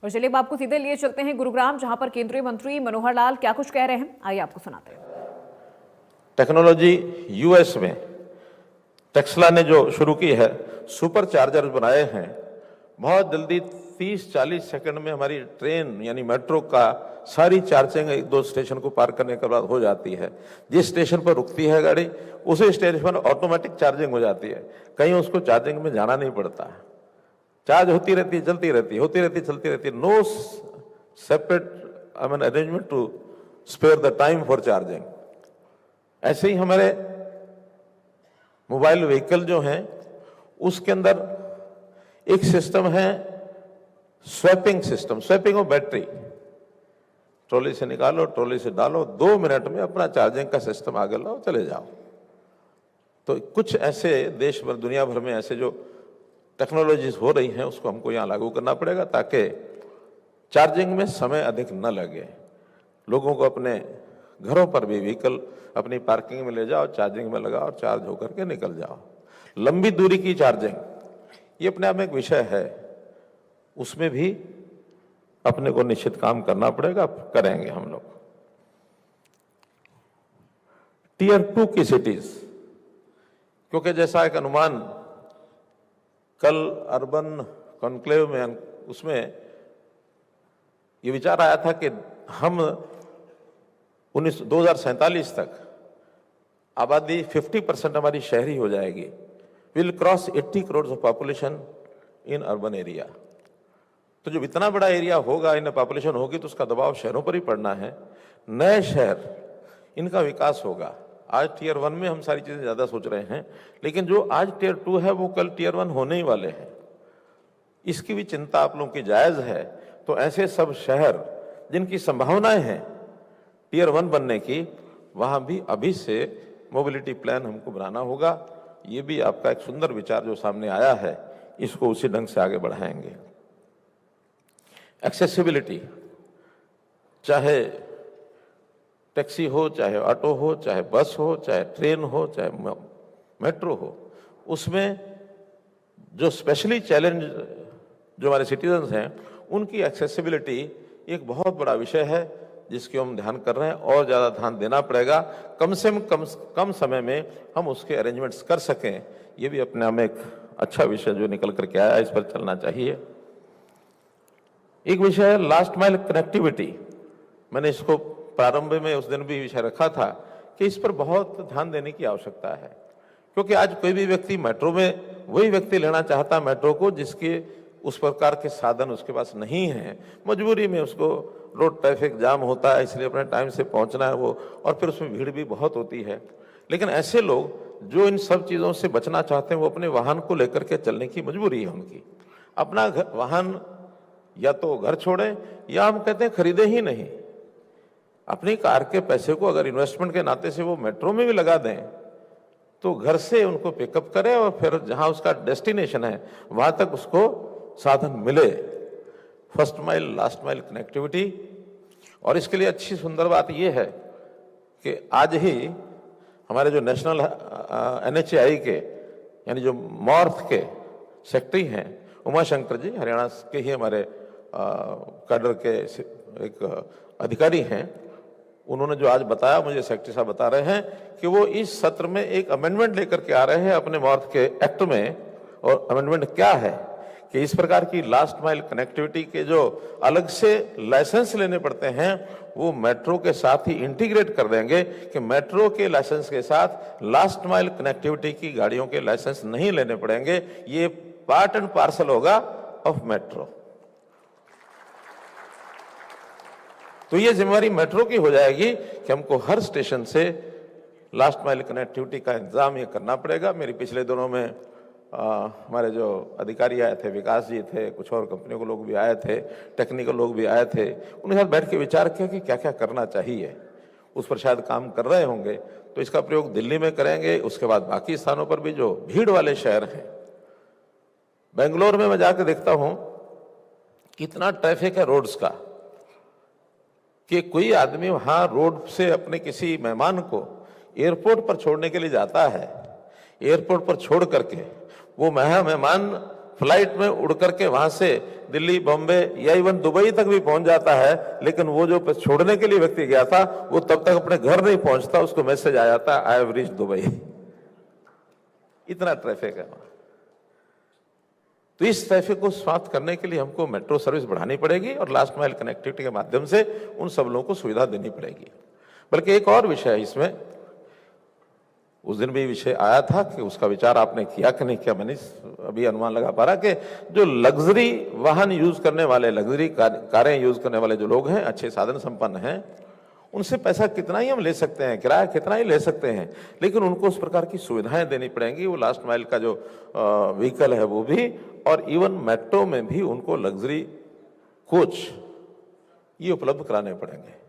और चलिए अब आपको सीधे लिए चलते हैं गुरुग्राम, जहां पर केंद्रीय मंत्री मनोहर लाल क्या कुछ कह रहे हैं, आइए आपको सुनाते हैं। टेक्नोलॉजी यूएस में टेस्ला ने जो शुरू की है, सुपर चार्जर्स बनाए हैं, बहुत जल्दी 30-40 सेकंड में हमारी ट्रेन यानी मेट्रो का सारी चार्जिंग 1-2 स्टेशन को पार करने के बाद हो जाती है। जिस स्टेशन पर रुकती है गाड़ी, उसी स्टेशन पर ऑटोमेटिक चार्जिंग हो जाती है, कहीं उसको चार्जिंग में जाना नहीं पड़ता है। चार्ज होती रहती है, चलती रहती है, होती रहती है, चलती रहती है। No separate arrangement to spare the time for charging. ऐसे ही हमारे मोबाइल व्हीकल जो हैं, उसके अंदर एक सिस्टम है swapping system, swapping of battery. Trolley से निकालो, ट्रॉली से डालो, 2 मिनट में अपना चार्जिंग का सिस्टम आगे लाओ, चले जाओ। तो कुछ ऐसे देश भर, दुनिया भर में ऐसे जो टेक्नोलॉजीज हो रही हैं, उसको हमको यहाँ लागू करना पड़ेगा ताकि चार्जिंग में समय अधिक न लगे। लोगों को अपने घरों पर भी व्हीकल अपनी पार्किंग में ले जाओ, चार्जिंग में लगाओ और चार्ज होकर के निकल जाओ। लंबी दूरी की चार्जिंग, ये अपने आप में एक विषय है, उसमें भी अपने को निश्चित काम करना पड़ेगा, करेंगे हम लोग। टियर 2 की सिटीज, क्योंकि जैसा एक अनुमान कल अर्बन कॉन्क्लेव में, उसमें ये विचार आया था कि हम 2047 तक आबादी 50% हमारी शहरी हो जाएगी। Will cross 80 crore of population in urban area. तो जब इतना बड़ा एरिया होगा, इन पॉपुलेशन होगी, तो उसका दबाव शहरों पर ही पड़ना है। नए शहर, इनका विकास होगा। आज टियर 1 में हम सारी चीजें ज्यादा सोच रहे हैं, लेकिन जो आज टियर 2 है वो कल टियर 1 होने ही वाले हैं। इसकी भी चिंता आप लोगों की जायज है। तो ऐसे सब शहर जिनकी संभावनाएं हैं टियर 1 बनने की, वहां भी अभी से मोबिलिटी प्लान हमको बनाना होगा। ये भी आपका एक सुंदर विचार जो सामने आया है, इसको उसी ढंग से आगे बढ़ाएंगे। एक्सेसिबिलिटी, चाहे टैक्सी हो, चाहे ऑटो हो, चाहे बस हो, चाहे ट्रेन हो, चाहे मेट्रो हो, उसमें जो स्पेशली चैलेंज जो हमारे सिटीजन्स हैं, उनकी एक्सेसिबिलिटी एक बहुत बड़ा विषय है जिसकी हम ध्यान कर रहे हैं और ज़्यादा ध्यान देना पड़ेगा। कम से कम समय में हम उसके अरेंजमेंट्स कर सकें, ये भी अपने आप में एक अच्छा विषय जो निकल करके आया, इस पर चलना चाहिए। एक विषय है लास्ट माइल कनेक्टिविटी। मैंने इसको प्रारंभ में उस दिन भी विषय रखा था कि इस पर बहुत ध्यान देने की आवश्यकता है, क्योंकि आज कोई भी व्यक्ति मेट्रो में, वही व्यक्ति लेना चाहता है मेट्रो को जिसके उस प्रकार के साधन उसके पास नहीं है। मजबूरी में उसको रोड ट्रैफिक जाम होता है, इसलिए अपने टाइम से पहुंचना है वो, और फिर उसमें भीड़ भी बहुत होती है। लेकिन ऐसे लोग जो इन सब चीज़ों से बचना चाहते हैं, वो अपने वाहन को लेकर के चलने की मजबूरी है उनकी। अपना वाहन या तो घर छोड़ें, या हम कहते हैं खरीदे ही नहीं। अपनी कार के पैसे को अगर इन्वेस्टमेंट के नाते से वो मेट्रो में भी लगा दें, तो घर से उनको पिकअप करें और फिर जहां उसका डेस्टिनेशन है वहां तक उसको साधन मिले। First mile, last mile connectivity. और इसके लिए अच्छी सुंदर बात यह है कि आज ही हमारे जो नेशनल NHAI के, यानी जो मॉर्थ के सेक्रेटरी हैं, उमा शंकर जी, हरियाणा के ही हमारे कैडर के एक अधिकारी हैं, उन्होंने जो आज बताया, मुझे सेक्रेटरी साहब बता रहे हैं कि वो इस सत्र में एक अमेंडमेंट लेकर के आ रहे हैं अपने मॉर्थ के एक्ट में। और अमेंडमेंट क्या है कि इस प्रकार की लास्ट माइल कनेक्टिविटी के जो अलग से लाइसेंस लेने पड़ते हैं, वो मेट्रो के साथ ही इंटीग्रेट कर देंगे कि मेट्रो के लाइसेंस के साथ लास्ट माइल कनेक्टिविटी की गाड़ियों के लाइसेंस नहीं लेने पड़ेंगे। ये पार्ट एंड पार्सल होगा ऑफ मेट्रो। तो ये जिम्मेवारी मेट्रो की हो जाएगी कि हमको हर स्टेशन से लास्ट माइल कनेक्टिविटी का इंतजाम ये करना पड़ेगा। मेरी पिछले दिनों में हमारे जो अधिकारी आए थे, विकास जी थे, कुछ और कंपनियों के लोग भी आए थे, टेक्निकल लोग भी आए थे, उनके साथ बैठ के विचार किया कि क्या क्या करना चाहिए। उस पर शायद काम कर रहे होंगे, तो इसका प्रयोग दिल्ली में करेंगे, उसके बाद बाकी स्थानों पर भी जो भीड़ वाले शहर हैं। बेंगलोर में मैं जाकर देखता हूं कितना ट्रैफिक है रोड्स का, कि कोई आदमी वहां रोड से अपने किसी मेहमान को एयरपोर्ट पर छोड़ने के लिए जाता है, एयरपोर्ट पर छोड़ करके वो मेहमान फ्लाइट में उड़ करके वहां से दिल्ली, बॉम्बे या इवन दुबई तक भी पहुंच जाता है, लेकिन वो जो छोड़ने के लिए व्यक्ति गया था वो तब तक अपने घर नहीं पहुंचता, उसको मैसेज आ जाता है आई हैव रीच्ड दुबई। इतना ट्रैफिक है वहां। तो इस ट्रैफिक को समाप्त करने के लिए हमको मेट्रो सर्विस बढ़ानी पड़ेगी और लास्ट माइल कनेक्टिविटी के माध्यम से उन सब लोगों को सुविधा देनी पड़ेगी। बल्कि एक और विषय है इसमें, उस दिन भी विषय आया था कि उसका विचार आपने किया कि नहीं किया, मैंने अभी अनुमान लगा पा रहा कि जो लग्जरी वाहन यूज करने वाले, लग्जरी कारें यूज करने वाले जो लोग हैं, अच्छे साधन संपन्न हैं, उनसे पैसा कितना ही हम ले सकते हैं, किराया कितना ही ले सकते हैं, लेकिन उनको उस प्रकार की सुविधाएं देनी पड़ेंगी। वो लास्ट माइल का जो व्हीकल है वो भी, और इवन मेट्रो में भी उनको लग्जरी कोच ये उपलब्ध कराने पड़ेंगे।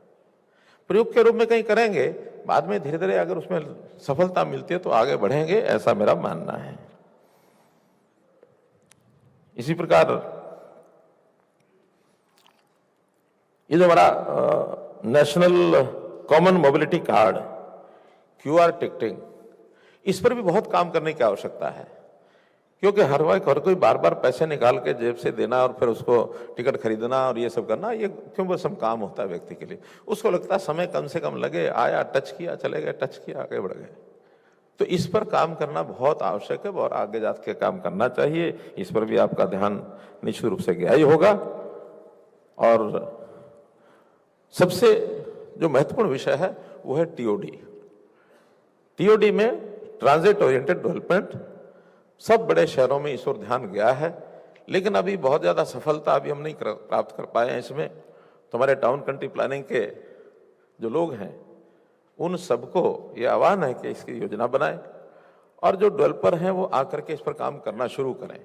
प्रयोग के रूप में कहीं करेंगे, बाद में धीरे धीरे अगर उसमें सफलता मिलती है तो आगे बढ़ेंगे, ऐसा मेरा मानना है। इसी प्रकार ये जो हमारा national common mobility card, QR ticketing, इस पर भी बहुत काम करने की आवश्यकता है, क्योंकि हर कोई बार बार पैसे निकाल के जेब से देना और फिर उसको टिकट खरीदना और ये सब करना, ये क्यों बस हम काम होता है व्यक्ति के लिए। उसको लगता है समय कम से कम लगे, आया, टच किया, चले गए, टच किया, आगे बढ़ गए। तो इस पर काम करना बहुत आवश्यक है और आगे जाके काम करना चाहिए। इस पर भी आपका ध्यान निश्चित रूप से गया ही होगा। और सबसे जो महत्वपूर्ण विषय है वो है टीओडी। टीओडी में ट्रांजिट ओरिएंटेड डेवलपमेंट, सब बड़े शहरों में इस ओर ध्यान गया है, लेकिन अभी बहुत ज़्यादा सफलता अभी हम नहीं प्राप्त कर पाए हैं इसमें। तो हमारे टाउन कंट्री प्लानिंग के जो लोग हैं उन सबको ये आह्वान है कि इसकी योजना बनाएं और जो डेवलपर हैं वो आकर के इस पर काम करना शुरू करें।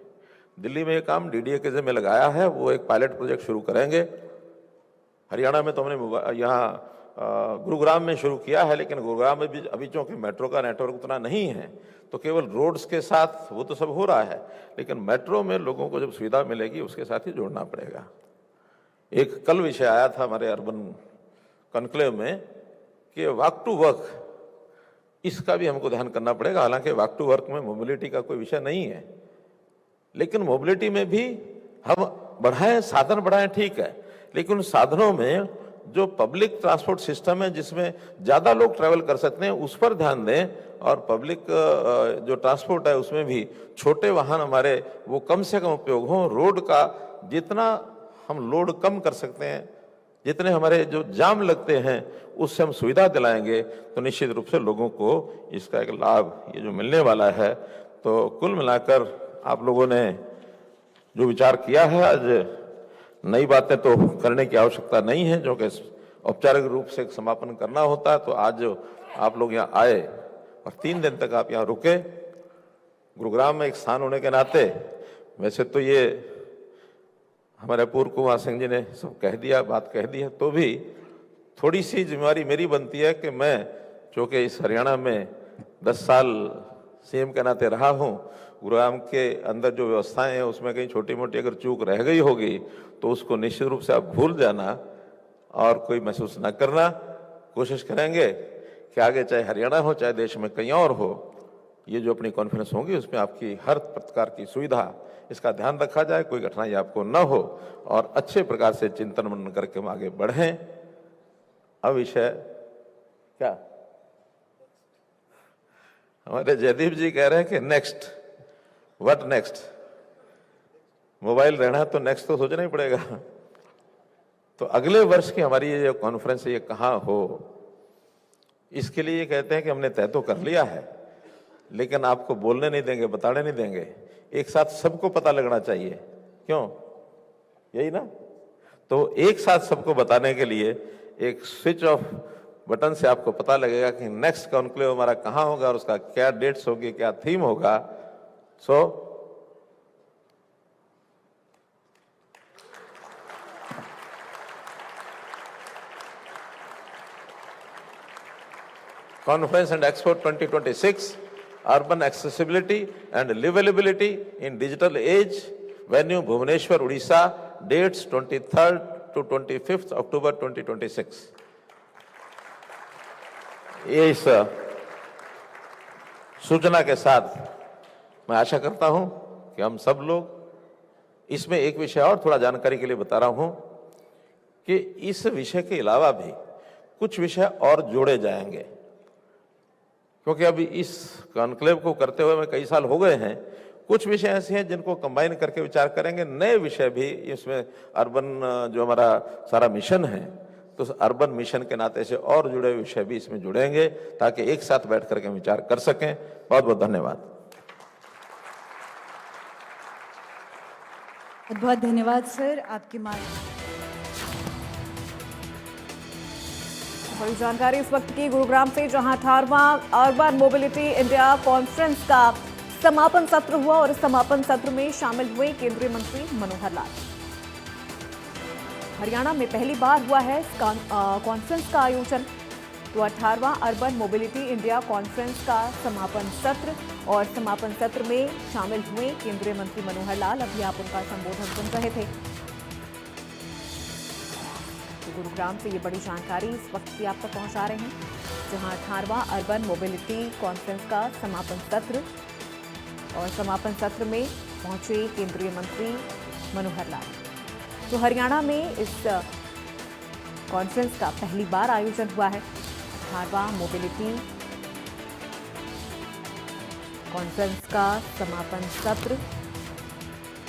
दिल्ली में ये काम डीडीए के ज़िम्मे लगाया है, वो एक पायलट प्रोजेक्ट शुरू करेंगे। हरियाणा में तो हमने यहाँ गुरुग्राम में शुरू किया है, लेकिन गुरुग्राम में भी अभी चूंकि मेट्रो का नेटवर्क उतना नहीं है तो केवल रोड्स के साथ वो तो सब हो रहा है, लेकिन मेट्रो में लोगों को जब सुविधा मिलेगी उसके साथ ही जोड़ना पड़ेगा। एक कल विषय आया था हमारे अर्बन कॉन्क्लेव में कि वॉक टू वर्क, इसका भी हमको ध्यान करना पड़ेगा। हालांकि वॉक टू वर्क में मोबिलिटी का कोई विषय नहीं है, लेकिन मोबिलिटी में भी हम बढ़ाएं, साधन बढ़ाएं, ठीक है, लेकिन उन साधनों में जो पब्लिक ट्रांसपोर्ट सिस्टम है जिसमें ज़्यादा लोग ट्रैवल कर सकते हैं उस पर ध्यान दें, और पब्लिक जो ट्रांसपोर्ट है उसमें भी छोटे वाहन हमारे वो कम से कम उपयोग हों। रोड का जितना हम लोड कम कर सकते हैं, जितने हमारे जो जाम लगते हैं उससे हम सुविधा दिलाएंगे तो निश्चित रूप से लोगों को इसका एक लाभ ये जो मिलने वाला है। तो कुल मिलाकर आप लोगों ने जो विचार किया है, आज नई बातें तो करने की आवश्यकता नहीं है, जो कि औपचारिक रूप से समापन करना होता है। तो आज जो आप लोग यहाँ आए और 3 दिन तक आप यहाँ रुके, गुरुग्राम में एक स्थान होने के नाते, वैसे तो ये हमारे पूर्व कुमार सिंह जी ने सब कह दिया, बात कह दी है, तो भी थोड़ी सी जिम्मेवारी मेरी बनती है कि मैं चूँकि इस हरियाणा में 10 साल सीएम के नाते रहा हूँ, गुरुग्राम के अंदर जो व्यवस्थाएं हैं उसमें कहीं छोटी मोटी अगर चूक रह गई होगी तो उसको निश्चित रूप से आप भूल जाना और कोई महसूस न करना। कोशिश करेंगे कि आगे चाहे हरियाणा हो चाहे देश में कहीं और हो, ये जो अपनी कॉन्फ्रेंस होगी उसमें आपकी हर प्रकार की सुविधा, इसका ध्यान रखा जाए, कोई कठिनाई आपको न हो और अच्छे प्रकार से चिंतन मनन करके हम आगे बढ़ें। अब विषय क्या, हमारे जयदीप जी कह रहे हैं कि नेक्स्ट, व्हाट नेक्स्ट, मोबाइल रहना तो नेक्स्ट तो सोचना ही पड़ेगा। तो अगले वर्ष की हमारी ये जो कॉन्फ्रेंस है ये कहाँ हो, इसके लिए ये कहते हैं कि हमने तय तो कर लिया है, लेकिन आपको बोलने नहीं देंगे, बताने नहीं देंगे, एक साथ सबको पता लगना चाहिए। क्यों, यही ना? तो एक साथ सबको बताने के लिए एक स्विच ऑफ बटन से आपको पता लगेगा कि नेक्स्ट कॉन्क्लेव हमारा कहाँ होगा और उसका क्या डेट्स होगी, क्या थीम होगा। सो Conference and Expo 2026, Urban Accessibility and Livability in Digital Age, venue Bhubaneswar, Odisha, dates 23rd to 25th October 2026. ये इस सूचना के साथ मैं आशा करता हूं कि हम सब लोग इसमें एक विषय और थोड़ा जानकारी के लिए बता रहा हूं कि इस विषय के अलावा भी कुछ विषय और जोड़े जाएंगे, क्योंकि अभी इस कॉन्क्लेव को करते हुए कई साल हो गए हैं। कुछ विषय ऐसे हैं जिनको कंबाइन करके विचार करेंगे, नए विषय भी इसमें अर्बन जो हमारा सारा मिशन है, तो अर्बन मिशन के नाते से और जुड़े विषय भी इसमें जुड़ेंगे ताकि एक साथ बैठ करके विचार कर सकें। बहुत बहुत धन्यवाद। बहुत बहुत धन्यवाद सर, आपकी मांग। बड़ी जानकारी इस वक्त की गुरुग्राम से, जहां 18वां अर्बन मोबिलिटी इंडिया कॉन्फ्रेंस का समापन सत्र हुआ और इस समापन सत्र में शामिल हुए केंद्रीय मंत्री मनोहर लाल। हरियाणा में पहली बार हुआ है इस कॉन्फ्रेंस का आयोजन। तो 18वां अर्बन मोबिलिटी इंडिया कॉन्फ्रेंस का समापन सत्र, और समापन सत्र में शामिल हुए केंद्रीय मंत्री मनोहर लाल। अभी आप उनका संबोधन सुन रहे थे। तो गुरुग्राम से ये बड़ी जानकारी इस वक्त की आप तक पहुंचा रहे हैं, जहां 18वां अर्बन मोबिलिटी कॉन्फ्रेंस का समापन सत्र, और समापन सत्र में पहुंचे केंद्रीय मंत्री मनोहर लाल। तो हरियाणा में इस कॉन्फ्रेंस का पहली बार आयोजन हुआ है। 18वां मोबिलिटी कॉन्फ्रेंस का समापन सत्र